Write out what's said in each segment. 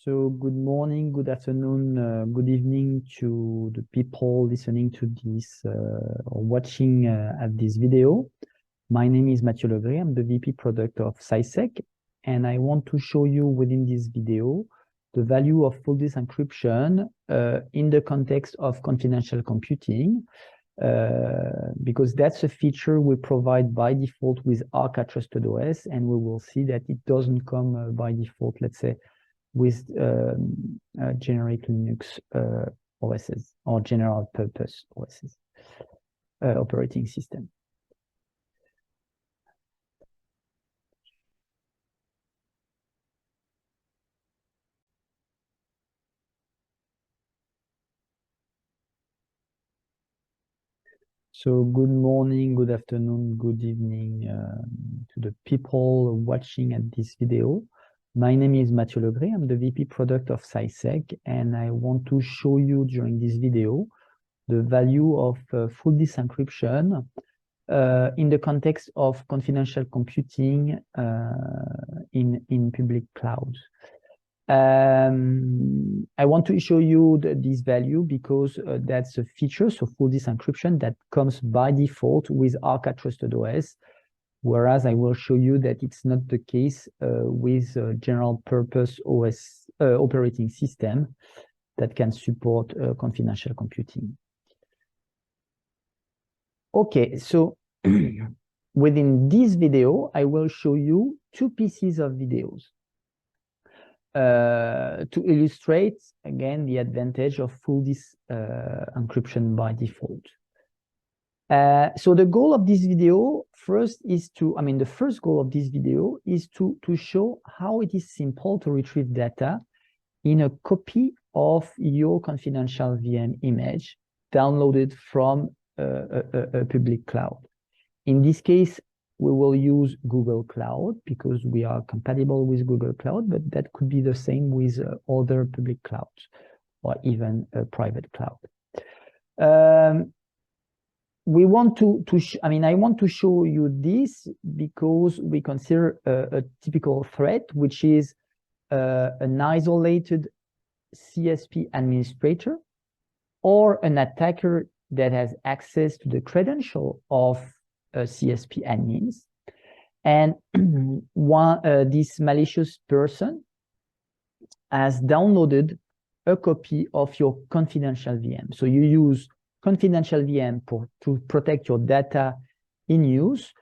So good morning, good afternoon, good evening to the people listening to this or watching at this video. My name is Mathieu Legret. I'm the VP product of SciSec, and I want to show you within this video the value of full disk encryption in the context of confidential computing, because that's a feature we provide by default with Arca Trusted OS, and we will see that it doesn't come by default, let's say, with generic Linux OSs or general purpose OSs, operating system. So good morning, good afternoon, good evening to the people watching at this video. My name is Mathieu Legret. I'm the VP product of SciSec, and I want to show you during this video the value of full disk encryption in the context of confidential computing in public clouds. I want to show you this value because that's a feature, so full disk encryption, that comes by default with Arca Trusted OS, whereas I will show you that it's not the case with general purpose OS operating system that can support confidential computing. Okay, so within this video, I will show you two pieces of videos to illustrate, again, the advantage of full disk encryption by default. So the goal of this video first is to, the first goal of this video is to show how it is simple to retrieve data in a copy of your confidential VM image downloaded from a public cloud. In this case, we will use Google Cloud because we are compatible with Google Cloud, but that could be the same with other public clouds or even a private cloud. We want I want to show you this because we consider a typical threat, which is an isolated CSP administrator or an attacker that has access to the credential of CSP admins, and this malicious person has downloaded a copy of your confidential VM. So you use confidential VM to protect your data in use,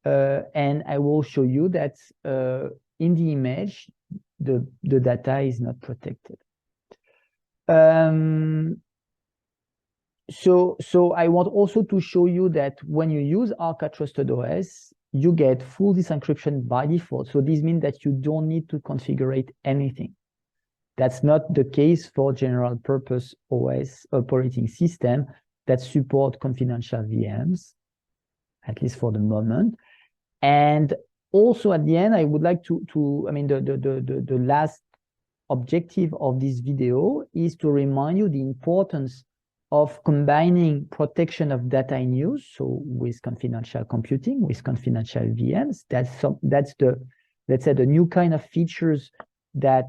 and I will show you that in the image the data is not protected. So I want also to show you that when you use Arca Trusted OS, you get full disk encryption by default. So this means that you don't need to configure anything. That's not the case for general purpose OS operating system that support confidential VMs, at least for the moment. And also at the end, I would like the last objective of this video is to remind you the importance of combining protection of data in use, so with confidential computing, with confidential VMs. That's the, let's say, the new kind of features that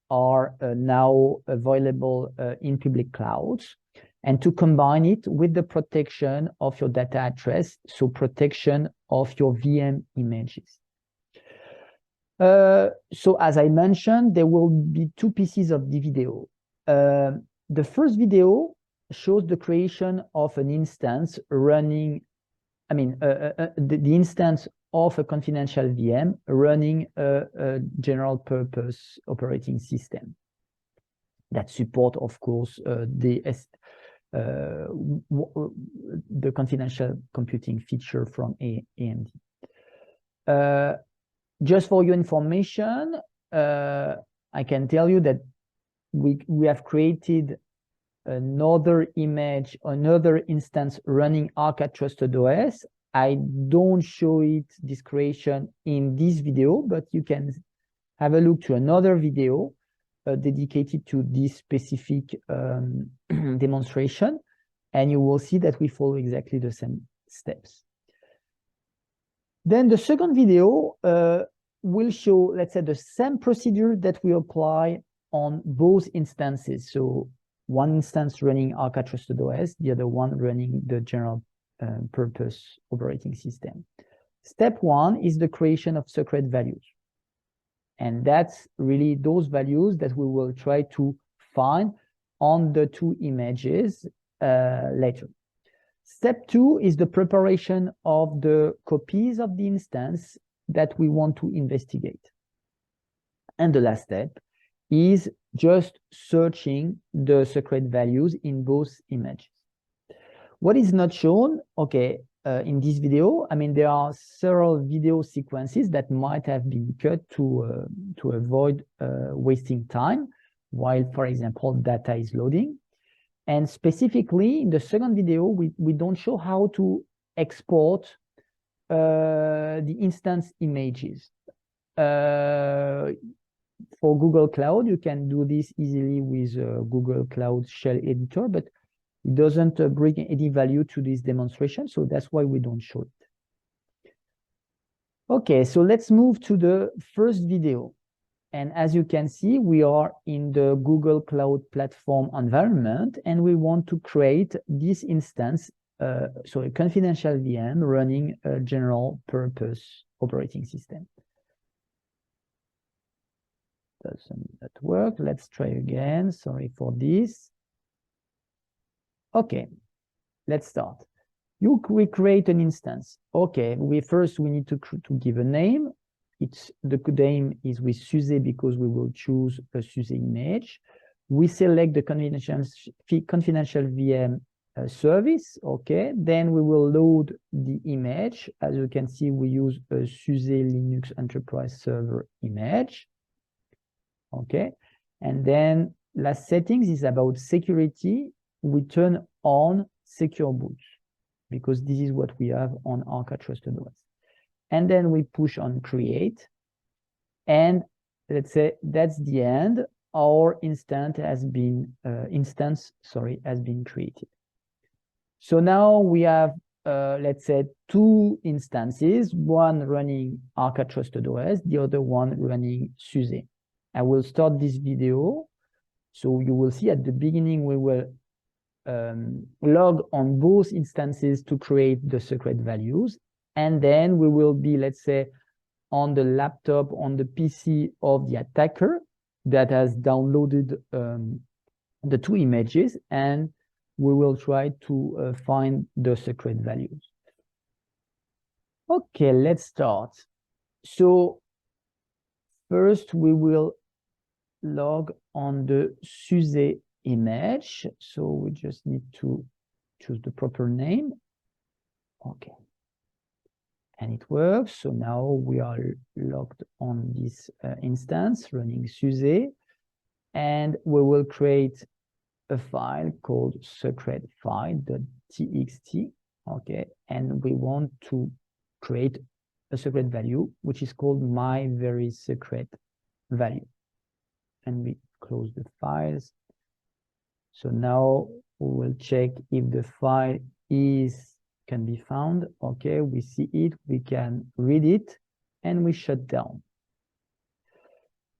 are now available in public clouds, and to combine it with the protection of your data address, so protection of your VM images. So as I mentioned, there will be two pieces of the video. The first video shows the creation of an instance running, the instance of a confidential VM running a general purpose operating system that support, of course, the confidential computing feature from AMD. Just for your information, I can tell you that we have created another image, another instance running Arca Trusted OS. I don't show this creation in this video, but you can have a look to another video dedicated to this specific demonstration, and you will see that we follow exactly the same steps. Then the second video will show, let's say, the same procedure that we apply on both instances. So one instance running Arca Trusted OS, the other one running the general purpose operating system. Step one is the creation of secret values. And that's really those values that we will try to find on the two images later. Step two is the preparation of the copies of the instance that we want to investigate. And the last step is just searching the secret values in both images. What is not shown, okay, in this video, I mean, there are several video sequences that might have been cut to avoid wasting time while, for example, data is loading. And specifically, in the second video, we don't show how to export the instance images. For Google Cloud, you can do this easily with Google Cloud Shell Editor, but it doesn't bring any value to this demonstration, so that's why we don't show it. Okay, so let's move to the first video. And as you can see, we are in the Google Cloud Platform environment, and we want to create this instance, so a confidential VM running a general purpose operating system. Doesn't that work? Let's try again. Sorry for this. Okay, let's start. We create an instance. Okay, we need to give a name. The name is with SUSE because we will choose a SUSE image. We select the confidential VM service. Okay, then we will load the image. As you can see, we use a SUSE Linux Enterprise Server image. Okay, and then last settings is about security. We turn on secure boot because this is what we have on Arca Trusted OS. And then we push on create. And let's say that's the end. Our instance has been created. So now we have, let's say, two instances, one running Arca Trusted OS, the other one running SUSE. I will start this video. So you will see at the beginning, we will log on both instances to create the secret values. And then we will be, let's say, on the laptop, on the PC of the attacker that has downloaded the two images, and we will try to find the secret values. Okay, let's start. So first we will log on the SUSE image. So we just need to choose the proper name. Okay. And it works. So now we are logged on this instance running SUSE, and we will create a file called secretfile.txt. Okay, and we want to create a secret value, which is called my very secret value. And we close the files. So now we will check if the file can be found. Okay, we see it, we can read it, and we shut down.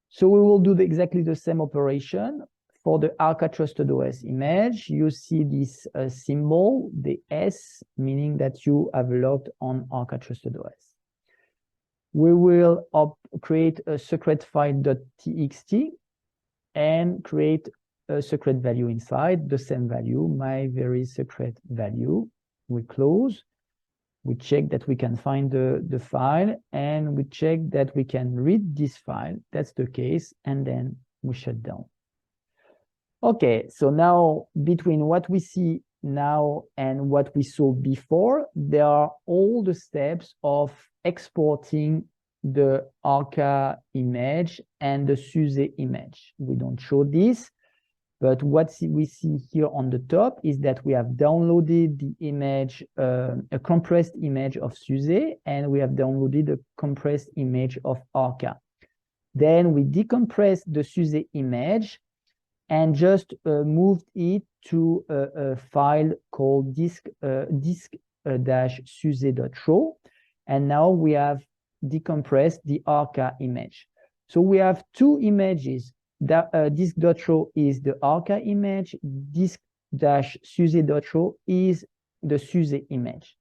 So we will do exactly the same operation for the Arca Trusted OS image. You see this symbol, the S, meaning that you have logged on Arca Trusted OS. We will create a secretfile.txt and create a secret value inside, the same value, my very secret value. We close, we check that we can find the file, and we check that we can read this file. That's the case, and then we shut down. Okay, so now between what we see now and what we saw before, there are all the steps of exporting the Arca image and the SUSE image. We don't show this, but what we see here on the top is that we have downloaded the image, a compressed image of SUSE, and we have downloaded a compressed image of Arca. Then we decompressed the SUSE image and just moved it to a file called disk-suse.ro. And now we have decompressed the Arca image. So we have two images disk.row is the Arca image, disk-SUSE.row is the SUSE image.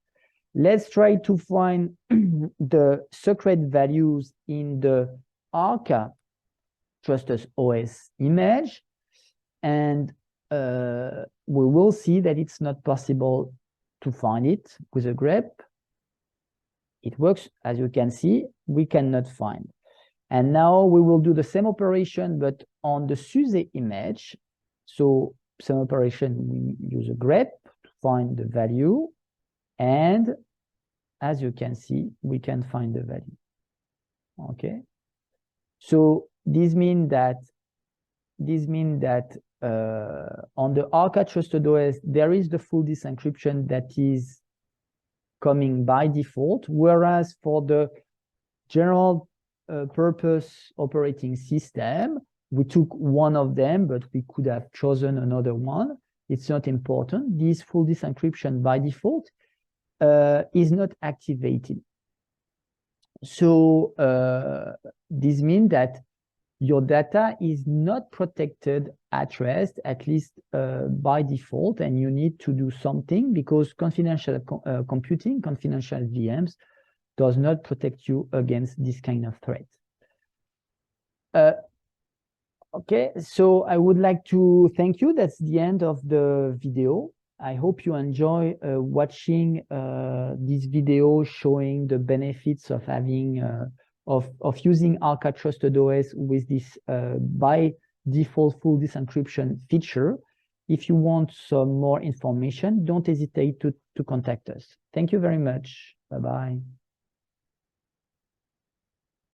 Let's try to find the secret values in the Arca Trusted OS image, and we will see that it's not possible to find it with a grep. It works, as you can see, we cannot find. And now we will do the same operation, but on the SUSE image. So same operation, we use a grep to find the value, and as you can see, we can find the value. Okay. So this means that on the Arca Trusted OS, there is the full disk encryption that is coming by default, whereas for the general purpose operating system, we took one of them, but we could have chosen another one. It's not important. This full disk encryption by default is not activated. So this means that your data is not protected at rest, at least by default, and you need to do something because confidential computing, confidential VMs, does not protect you against this kind of threat. Okay, so I would like to thank you. That's the end of the video. I hope you enjoy watching this video showing the benefits of having of using Arca Trusted OS with this by default full disk encryption feature. If you want some more information, don't hesitate to contact us. Thank you very much. Bye-bye.